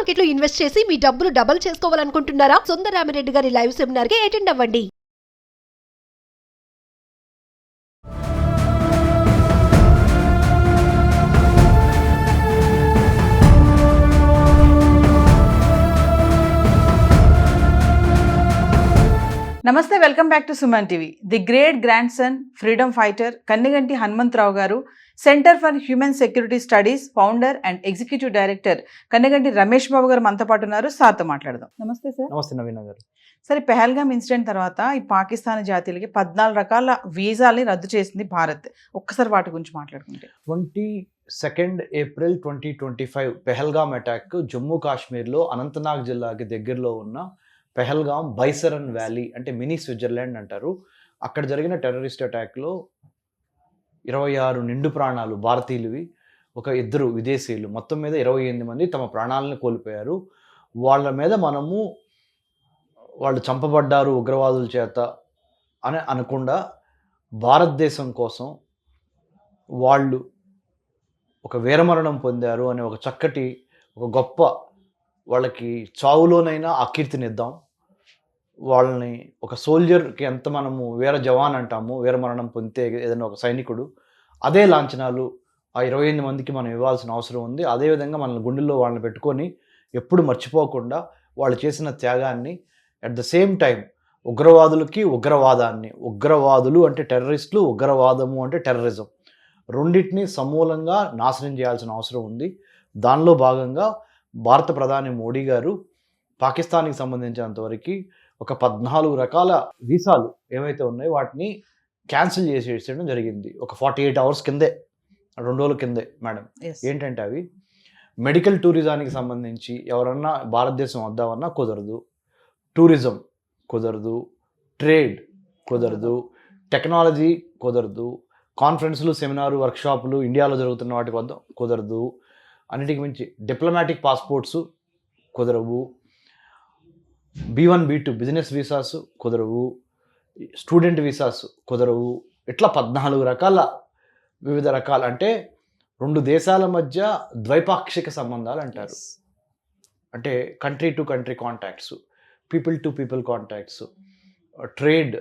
Market లో invest చేసి మీ డబ్బులు డబుల్ చేసుకోవాలనుకుంటున్నారా? సుందరరామిరెడ్డి గారి లైవ్ సెమినార్ కి అటెండ్ అవ్వండి. నమస్తే, welcome back to Suman TV. The great grandson, freedom fighter Kanniganti Hanumantharao garu, centre for human security studies founder and executive director Kanniganti Ramesh Babu garu మనతో పాటు ఉన్నారు. సార్తో మాట్లాడదాం. నమస్తే సార్. నమస్తే నవీన గారు. సరే, పెహల్గామ్ ఇన్సిడెంట్ తర్వాత ఈ పాకిస్తాన్ జాతీయులకి 14 రకాల వీసాల్ని రద్దు చేసింది భారత్. ఒక్కసారి వాటి గురించి మాట్లాడుకుంటే 22 ఏప్రిల్ 2025 పెహల్గామ్ అటాక్ జమ్మూ కాశ్మీర్లో అనంతనాగ్ జిల్లాకి దగ్గరలో ఉన్న పెహల్గామ్ బైసరన్ వ్యాలీ, అంటే మినీ స్విట్జర్లాండ్ అంటారు. అక్కడ జరిగిన టెర్రరిస్ట్ అటాక్లో 26 నిండు ప్రాణాలు భారతీయులవి, ఒక 2 విదేశీయులు, మొత్తం మీద 28 మంది తమ ప్రాణాలను కోల్పోయారు. వాళ్ళ మీద మనము వాళ్ళు చంపబడ్డారు ఉగ్రవాదుల చేత అని అనకుండా భారతదేశం కోసం వాళ్ళు ఒక వీరమరణం పొందారు అనే ఒక చక్కటి, ఒక గొప్ప, వాళ్ళకి చావులోనైనా ఆ కీర్తినిద్దాం. వాళ్ళని ఒక సోల్జర్కి ఎంత మనము వీర జవాన్ అంటాము, వీరమరణం పొందితే ఏదైనా ఒక సైనికుడు, అదే లాంఛనాలు ఆ 28 మందికి మనం ఇవ్వాల్సిన అవసరం ఉంది. అదేవిధంగా మన గుండెల్లో వాళ్ళని పెట్టుకొని ఎప్పుడు మర్చిపోకుండా వాళ్ళు చేసిన త్యాగాన్ని, అట్ ద సేమ్ టైం ఉగ్రవాదులకి ఉగ్రవాదాన్ని, ఉగ్రవాదులు అంటే టెర్రరిస్టులు, ఉగ్రవాదము అంటే టెర్రరిజం, రెండింటినీ సమూలంగా నాశనం చేయాల్సిన అవసరం ఉంది. దానిలో భాగంగా భారత ప్రధాని మోడీ గారు పాకిస్తాన్కి సంబంధించినంతవరకు ఒక 14 రకాల వీసాలు ఏవైతే ఉన్నాయో వాటిని క్యాన్సిల్ చేసేయడం జరిగింది. ఒక 48 అవర్స్ కిందే, 2 రోజుల కిందే మేడం. ఏంటంటే అవి మెడికల్ టూరిజానికి సంబంధించి ఎవరన్నా భారతదేశం వద్దామన్నా కుదరదు, టూరిజం కుదరదు, ట్రేడ్ కుదరదు, టెక్నాలజీ కుదరదు, కాన్ఫరెన్స్లు, సెమినారు, వర్క్షాపులు ఇండియాలో జరుగుతున్న వాటికి వద్ద కుదరదు, అన్నిటికి మించి డిప్లొమాటిక్ పాస్పోర్ట్స్ కుదరవు, B1 B2 బిజినెస్ వీసాస్ కుదరవు, స్టూడెంట్ వీసాస్ కుదరవు. ఇట్లా 14 రకాల, వివిధ రకాల, అంటే 2 దేశాల మధ్య ద్వైపాక్షిక సంబంధాలు అంటారు. అంటే country to country contacts, people to people contacts, trade,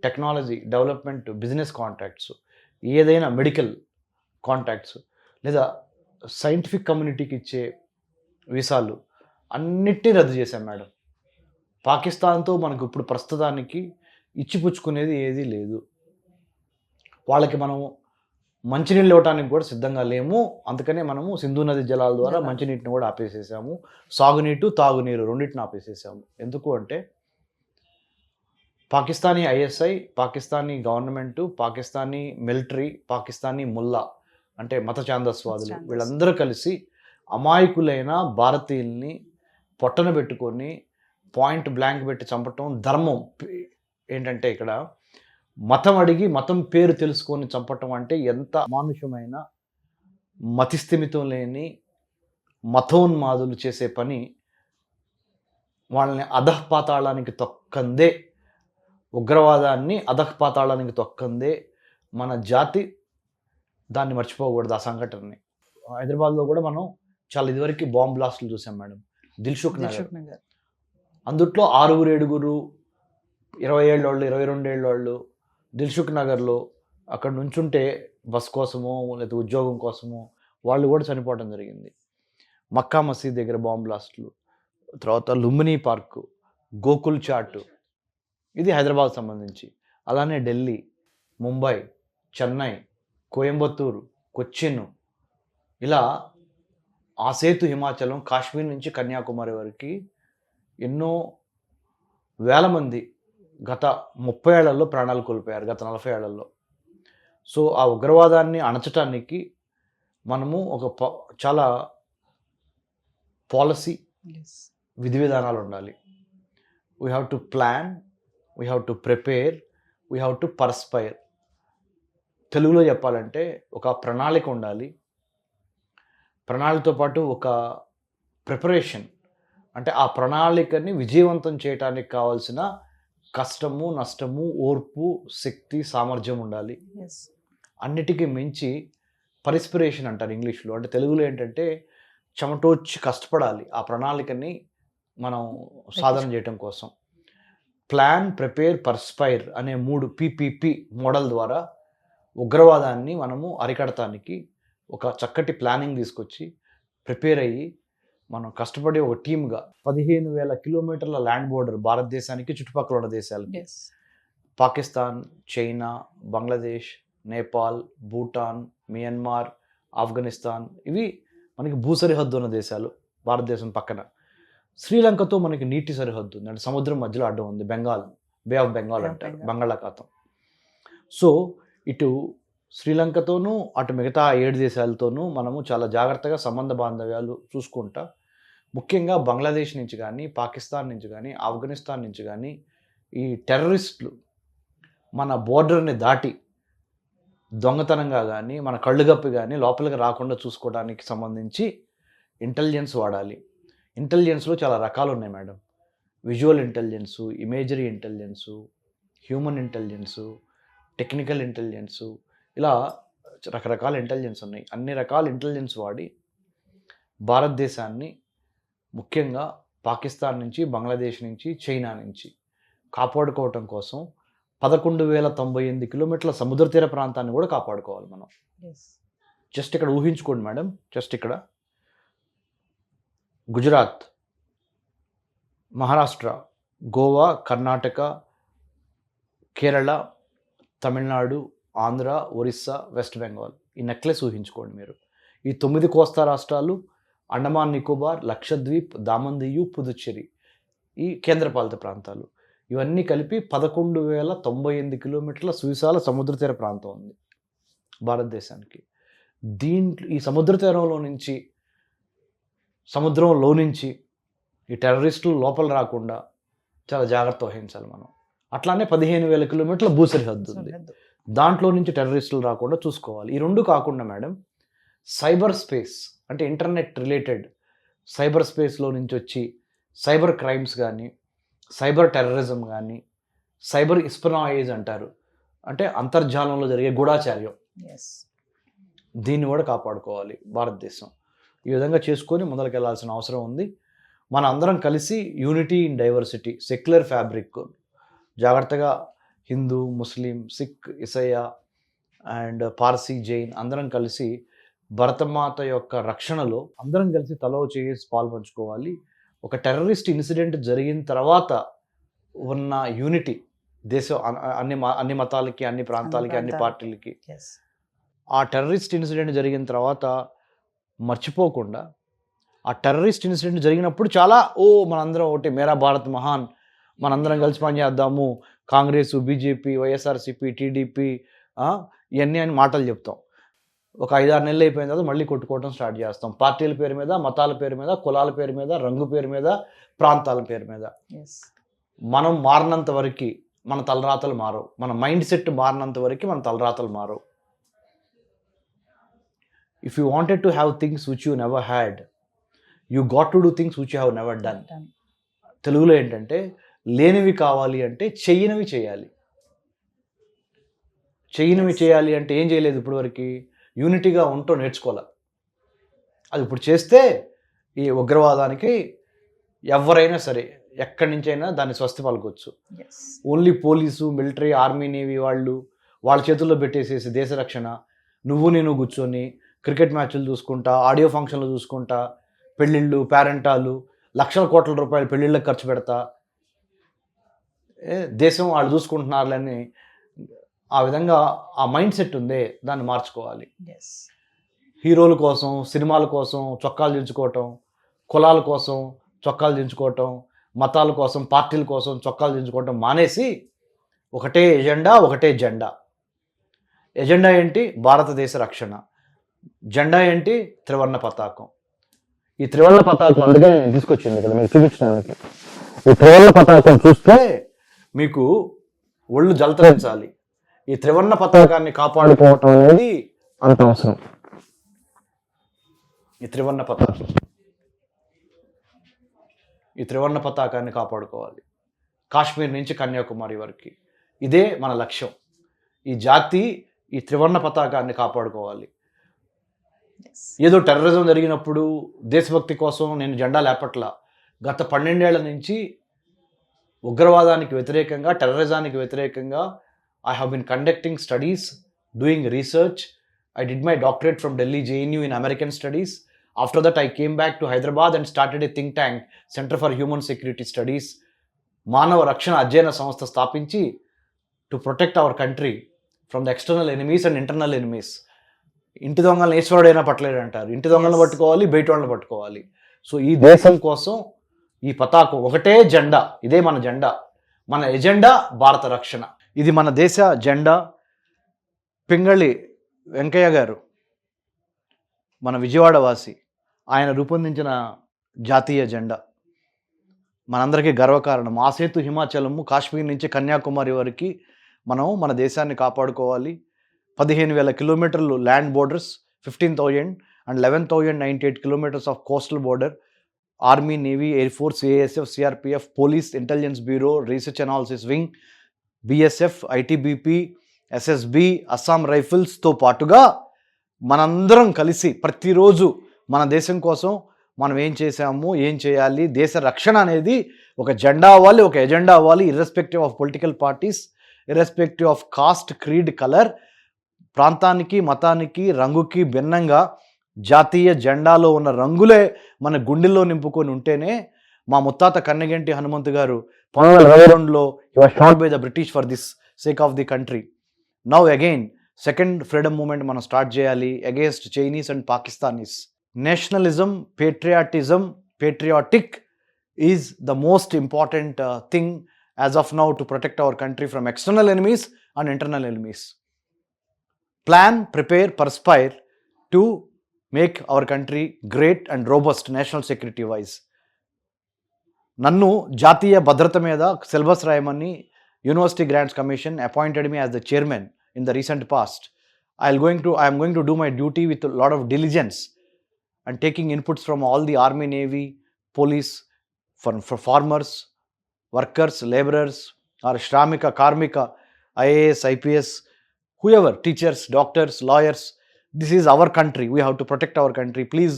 technology, development, business contacts, ఏదైనా మెడికల్ కాంటాక్ట్స్, లేదా సైంటిఫిక్ కమ్యూనిటీకి ఇచ్చే వీసాలు అన్నిటినీ రద్దు చేశాం మేడం. పాకిస్తాన్తో మనకు ఇప్పుడు ప్రస్తుతానికి ఇచ్చిపుచ్చుకునేది ఏదీ లేదు. వాళ్ళకి మనము మంచినీళ్ళు ఇవ్వడానికి కూడా సిద్ధంగా లేము. అందుకనే మనము సింధు నది జలాల ద్వారా మంచినీటిని కూడా ఆపేసేసాము. సాగునీటు, తాగునీరు రెండింటిని ఆపేసేసాము. ఎందుకు అంటే Pakistani ISI, Pakistani government, Pakistani military, Pakistani ముల్లా అంటే మత ఛాందస్వాదులు, వీళ్ళందరూ కలిసి అమాయకులైన భారతీయుల్ని పొట్టన పెట్టుకొని పాయింట్ బ్లాంక్ పెట్టి చంపటం ధర్మం. ఏంటంటే ఇక్కడ మతం అడిగి మతం పేరు తెలుసుకొని చంపటం అంటే ఎంత అమానుషమైన, మతిస్థిమితం లేని మతోన్మాదులు చేసే పని. వాళ్ళని అధఃపాతాళానికి తొక్కందే, ఉగ్రవాదాన్ని అధఃపాతాళానికి తొక్కందే మన జాతి. దాన్ని మర్చిపోకూడదు ఆ సంఘటనని. హైదరాబాద్లో కూడా మనం చాలా ఇదివరకు బాంబ్ బ్లాస్టులు చూసాం మేడం. దిల్సుఖ్ నగర్, అందుట్లో 6-7 20 ఏళ్ళ వాళ్ళు, 22 ఏళ్ళ వాళ్ళు దిల్సుఖ్ నగర్లో అక్కడ నుంచుంటే బస్ కోసమో లేదా ఉద్యోగం కోసమో వాళ్ళు కూడా చనిపోవడం జరిగింది. మక్కా మసీద్ దగ్గర బాంబ్ బ్లాస్టులు, తర్వాత లుంబినీ పార్కు, గోకుల్ చాట్, ఇది హైదరాబాద్ సంబంధించి. అలానే ఢిల్లీ, ముంబై, చెన్నై, కోయంబత్తూరు, కొచ్చిన్, ఇలా ఆసేతు, హిమాచలం, కాశ్మీర్ నుంచి కన్యాకుమారి వరకు ఎన్నో వేల మంది గత 30 ఏళ్లలో ప్రాణాలు కోల్పోయారు, గత 40 ఏళ్లలో. సో ఆ ఉగ్రవాదాన్ని అణచటానికి మనము ఒక చాలా పాలసీ, విధి విధానాలు ఉండాలి. We have to plan, we have to prepare, we have to perspire. తెలుగులో చెప్పాలంటే ఒక ప్రణాళిక ఉండాలి. ప్రణాళికతో పాటు ఒక ప్రిపరేషన్, అంటే ఆ ప్రణాళికని విజయవంతం చేయడానికి కావాల్సిన కష్టము, నష్టము, ఓర్పు, శక్తి, సామర్థ్యం ఉండాలి. అన్నిటికీ మించి పర్స్పిరేషన్ అంటారు ఇంగ్లీష్లో. అంటే తెలుగులో ఏంటంటే చెమటోడ్చి కష్టపడాలి ఆ ప్రణాళికని మనం సాధన చేయటం కోసం. ప్లాన్, ప్రిపేర్, పర్స్పైర్ అనే 3 PPP మోడల్ ద్వారా ఉగ్రవాదాన్ని మనము అరికడటానికి ఒక చక్కటి ప్లానింగ్ తీసుకొచ్చి ప్రిపేర్ అయ్యి మనం కష్టపడి ఒక టీమ్గా 15,000 కిలోమీటర్ల ల్యాండ్ బోర్డర్ భారతదేశానికి చుట్టుపక్కల ఉన్న దేశాలకి, పాకిస్తాన్, చైనా, బంగ్లాదేశ్, నేపాల్, భూటాన్, మియన్మార్, ఆఫ్ఘనిస్తాన్, ఇవి మనకి భూ సరిహద్దు ఉన్న దేశాలు. భారతదేశం పక్కన శ్రీలంకతో మనకి నీటి సరిహద్దు ఉంది, అంటే సముద్రం మధ్యలో అడ్డం ఉంది, బే ఆఫ్ బెంగాల్ అంటారు, బంగాళాఖాతం. సో ఇటు శ్రీలంకతోనూ అటు మిగతా 7 దేశాలతోనూ మనము చాలా జాగ్రత్తగా సంబంధ బాంధవ్యాలు చూసుకుంటా, ముఖ్యంగా బంగ్లాదేశ్ నుంచి కానీ, పాకిస్తాన్ నుంచి కానీ, ఆఫ్ఘనిస్తాన్ నుంచి కానీ ఈ టెర్రరిస్టులు మన బోర్డర్ని దాటి దొంగతనంగా కానీ, మన కళ్ళుగప్పి కానీ లోపలికి రాకుండా చూసుకోవడానికి సంబంధించి ఇంటెలిజెన్స్ వాడాలి. ఇంటెలిజెన్స్లో చాలా రకాలు ఉన్నాయి madam. Visual intelligence, imagery intelligence, human intelligence, technical intelligence, ఇలా రకరకాల ఇంటెలిజెన్స్ ఉన్నాయి. అన్ని రకాల ఇంటెలిజెన్స్ వాడి భారతదేశాన్ని ముఖ్యంగా పాకిస్తాన్ నుంచి, బంగ్లాదేశ్ నుంచి, చైనా నుంచి కాపాడుకోవటం కోసం 11,098 కిలోమీటర్ల సముద్ర తీర ప్రాంతాన్ని కూడా కాపాడుకోవాలి మనం. జస్ట్ ఇక్కడ ఊహించుకోండి మేడం, జస్ట్ ఇక్కడ గుజరాత్, మహారాష్ట్ర, గోవా, కర్ణాటక, కేరళ, తమిళనాడు, ఆంధ్ర, ఒరిస్సా, వెస్ట్ బెంగాల్, ఈ నెక్లెస్ ఊహించుకోండి మీరు. ఈ 9 కోస్తా రాష్ట్రాలు, అండమాన్ నికోబార్, లక్షద్వీప్, దామందియు, పుదుచ్చేరి, ఈ కేంద్రపాలిత ప్రాంతాలు, ఇవన్నీ కలిపి 11,098 కిలోమీటర్ల సువిశాల సముద్ర తీర ప్రాంతం ఉంది భారతదేశానికి. ఈ సముద్ర తీరంలో నుంచి, సముద్రంలో నుంచి ఈ టెర్రరిస్టులు లోపల రాకుండా చాలా జాగ్రత్త వహించాలి మనం. అట్లానే 15,000 కిలోమీటర్ల భూ సరిహద్దు ఉంది, దాంట్లో నుంచి టెర్రరిస్టులు రాకుండా చూసుకోవాలి. ఈ 2 కాకుండా మేడం, సైబర్ స్పేస్ అంటే ఇంటర్నెట్ రిలేటెడ్ సైబర్ స్పేస్లో నుంచి వచ్చి సైబర్ క్రైమ్స్ కానీ, సైబర్ టెర్రరిజం కానీ, సైబర్ ఇస్పనాయిజ్ అంటారు, అంటే అంతర్జాలంలో జరిగే గూఢాచార్యం, దీన్ని కూడా కాపాడుకోవాలి భారతదేశం. ఈ విధంగా చేసుకొని ముందరికి అవసరం ఉంది. మన అందరం కలిసి unity in diversity, secular fabric, జాగ్రత్తగా హిందూ, ముస్లిం, సిక్, ఇసయ్య అండ్ పార్సీ, జైన్ అందరం కలిసి భరతమాత యొక్క రక్షణలో అందరం కలిసి తలో చేసి పాల్పంచుకోవాలి. ఒక టెర్రరిస్ట్ ఇన్సిడెంట్ జరిగిన తర్వాత ఉన్న యూనిటీ దేశం అన్ని మతాలకి, అన్ని ప్రాంతాలకి, అన్ని పార్టీలకి, ఆ టెర్రరిస్ట్ ఇన్సిడెంట్ జరిగిన తర్వాత మర్చిపోకుండా, ఆ టెర్రరిస్ట్ ఇన్సిడెంట్ జరిగినప్పుడు చాలా మనందరం ఒకటి, మేరా భారత్ మహాన్, మనందరం కలిసి పనిచేద్దాము, కాంగ్రెస్, బీజేపీ, వైఎస్ఆర్సీపీ, టీడీపీ, ఇవన్నీ అని మాటలు చెప్తాం. ఒక 5-6 నెలలు అయిపోయిన తర్వాత మళ్ళీ కొట్టుకోవడం స్టార్ట్ చేస్తాం. పార్టీల పేరు మీద, మతాల పేరు మీద, కులాల పేరు మీద, రంగు పేరు మీద, ప్రాంతాల పేరు మీద. మనం మారినంత వరకు మన తలరాతలు మారవు, మన మైండ్ సెట్ మారినంత వరకు మన తలరాతలు మారవు. If you wanted to have things which you never had, you got to do things which you have never done. తెలుగులో ఏంటంటే, లేనివి కావాలి అంటే చెయ్యనివి చేయాలి. చెయ్యనివి చేయాలి అంటే ఏం చేయలేదు ఇప్పుడు వరకు, యూనిటీగా ఉంటూ నేర్చుకోవాలి. అది ఇప్పుడు చేస్తే ఈ ఉగ్రవాదానికి ఎవరైనా సరే ఎక్కడి నుంచైనా దాన్ని స్వస్తి పలకొచ్చు. Only police, military, army, navy వాళ్ళ చేతుల్లో పెట్టేసేసి దేశ రక్షణ, నువ్వు నేను కూర్చొని క్రికెట్ మ్యాచ్లు చూసుకుంటా, ఆడియో ఫంక్షన్లు చూసుకుంటా, పెళ్ళిళ్ళు, పేరెంటాలు, లక్షల కోట్ల రూపాయలు పెళ్ళిళ్ళకి ఖర్చు పెడతా, దేశం వాళ్ళు చూసుకుంటున్నారులని ఆ విధంగా ఆ మైండ్ సెట్ ఉందే, దాన్ని మార్చుకోవాలి. హీరోల కోసం, సినిమాల కోసం చొక్కాలు దించుకోవటం, కులాల కోసం చొక్కాలు దించుకోవటం, మతాల కోసం, పార్టీల కోసం చొక్కాలు దించుకోవటం మానేసి ఒకటే ఎజెండా, ఒకటే జెండా. ఎజెండా ఏంటి? భారతదేశ రక్షణ. జెండా ఏంటి? త్రివర్ణ పతాకం. ఈ త్రివర్ణ పతాకం అందుకే నేను తీసుకొచ్చింది ఇక్కడ మీకు చూపించడానికి. ఈ త్రివర్ణ పతాకం చూస్తే మీకు ఒళ్ళు జలతరించాలి. ఈ త్రివర్ణ పతాకాన్ని కాపాడుకోవటం అనేది అంత అవసరం. ఈ త్రివర్ణ పతాకాన్ని కాపాడుకోవాలి, కాశ్మీర్ నుంచి కన్యాకుమారి వరకు. ఇదే మన లక్ష్యం. ఈ జాతి ఈ త్రివర్ణ పతాకాన్ని కాపాడుకోవాలి. ఏదో టెర్రరిజం జరిగినప్పుడు దేశభక్తి కోసం నేను జెండా లేపట్ల. గత 12 ఏళ్ల నుంచి ఉగ్రవాదానికి వ్యతిరేకంగా, టెర్రరిజానికి వ్యతిరేకంగా I have been conducting studies, doing research. I did my doctorate from Delhi JNU in American Studies. After that, I came back to Hyderabad and started a think tank, Center for Human Security Studies. మానవ రక్షణ అధ్యయన సంస్థ స్థాపించి to protect our country from the external enemies and internal enemies. ఇంటి దొంగలను ఈశ్వరుడైనా పట్టలేడు అంటారు. ఇంటి దొంగలను పట్టుకోవాలి, బయట వాళ్ళని పట్టుకోవాలి. సో ఈ దేశం కోసం ఈ పతాకం ఒకటే జెండా, ఇదే మన జెండా, మన ఎజెండా భారత రక్షణ. ఇది మన దేశ జెండా. పింగళి వెంకయ్య గారు మన విజయవాడ వాసి, ఆయన రూపొందించిన జాతీయ జెండా మనందరికీ గర్వకారణం. ఆ సేతు హిమాచలము, కాశ్మీర్ నుంచి కన్యాకుమారి వరకు మనం మన దేశాన్ని కాపాడుకోవాలి. 15,000 కిలోమీటర్లు land borders, 15,000 and 11,098 kilometers of coastal border. Army, Navy, Air Force, ASF, CRPF, Police, Intelligence Bureau, Research Analysis Wing, BSF, ITBP, SSB, Assam రైఫిల్స్తో పాటుగా మనందరం కలిసి ప్రతిరోజు మన దేశం కోసం మనం ఏం చేసాము, ఏం చేయాలి, దేశ రక్షణ అనేది ఒక జెండా అవ్వాలి, ఒక ఎజెండా అవ్వాలి. Irrespective of political parties, irrespective of cost, creed, colour, ప్రాంతానికి, మతానికి, రంగుకి భిన్నంగా జాతీయ జెండాలో ఉన్న రంగులే మన గుండెల్లో నింపుకొని ఉంటేనే. మా ముత్తాత కన్నెగంటి హనుమంతు గారు 1922లో he was shot by the British for this sake of the country. Now again second freedom movement మనం స్టార్ట్ చేయాలి against Chinese and Pakistanis. Nationalism, patriotism, patriotic is the most important thing as of now to protect our country from external enemies and internal enemies. Plan, prepare, perspire to make our country great and robust national security wise. నన్ను జాతీయ భద్రత మీద syllabus రాయమని university grants commission appointed me as the chairman in the recent past. I am going to do my duty with a lot of diligence and taking inputs from all the army, navy, police, for farmers, workers, laborers, or shramika, karmika, IAS, IPS, whoever, teachers, doctors, lawyers. This is our country. We have to protect our country. Please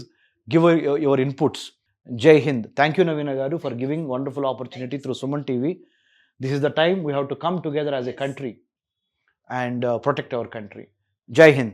give your inputs. Jai Hind. Thank you, Navina Garu, for giving wonderful opportunity through Suman TV. This is the time we have to come together as a country and protect our country. Jai Hind.